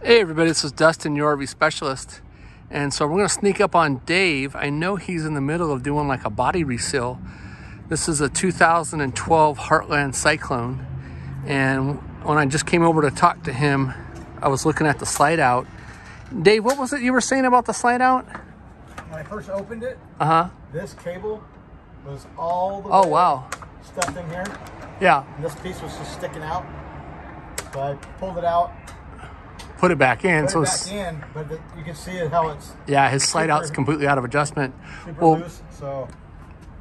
Hey everybody, this is Dustin, your RV specialist. And so we're gonna sneak up on Dave. I know he's in the middle of doing like a body reseal. This is a 2012 Heartland Cyclone. And when I just came over to talk to him, I was looking at the Slideout. Dave, what was it you were saying about the Slideout? When I first opened it, this cable was all the way wow. stuffed in here. Yeah. And this piece was just sticking out. So I pulled it out. Put it back in. Put it back in, but you can see how it's... Yeah, his Slideout's completely out of adjustment. Super loose, so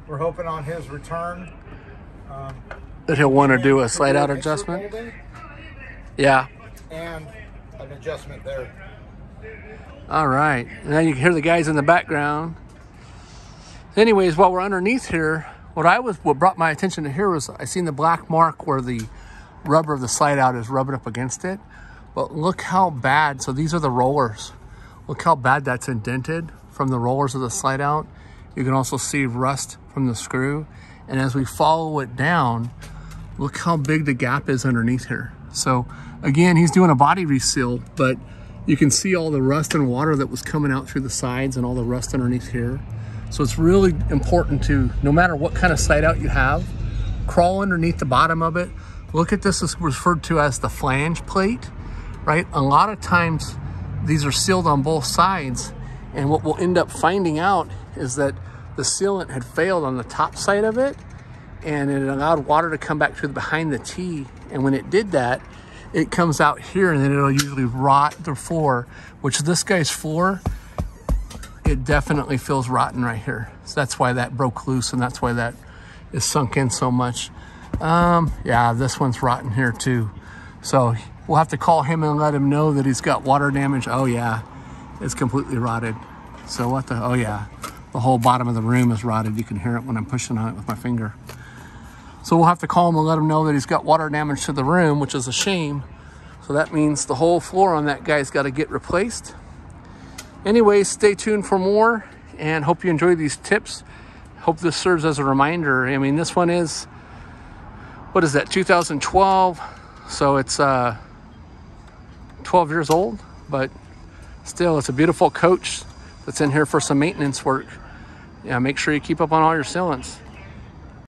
we're hoping on his return... that he'll want to do a Slideout adjustment. Yeah. And an adjustment there. All right. Now you can hear the guys in the background. Anyways, while we're underneath here, what brought my attention to here was I seen the black mark where the rubber of the Slideout is rubbing up against it. But look how bad, so these are the rollers. Look how bad that's indented from the rollers of the Slideout. You can also see rust from the screw. And as we follow it down, look how big the gap is underneath here. So again, he's doing a body reseal, but you can see all the rust and water that was coming out through the sides and all the rust underneath here. So it's really important to, no matter what kind of Slideout you have, crawl underneath the bottom of it. Look at this, is referred to as the flange plate. Right? A lot of times these are sealed on both sides, and what we'll end up finding out is that the sealant had failed on the top side of it, and it allowed water to come back through behind the T, and when it did that, it comes out here and then it'll usually rot the floor, which this guy's floor, it definitely feels rotten right here. So that's why that broke loose, and that's why that is sunk in so much. Yeah, this one's rotten here too. So we'll have to call him and let him know that he's got water damage. Oh yeah, it's completely rotted. So what the, oh yeah, the whole bottom of the room is rotted. You can hear it when I'm pushing on it with my finger. So we'll have to call him and let him know that he's got water damage to the room, which is a shame. So that means the whole floor on that guy's got to get replaced. Anyways, stay tuned for more and hope you enjoy these tips. Hope this serves as a reminder. I mean, this one is, what is that, 2012? So it's 12 years old, but still it's a beautiful coach that's in here for some maintenance work. Yeah, make sure you keep up on all your sealants.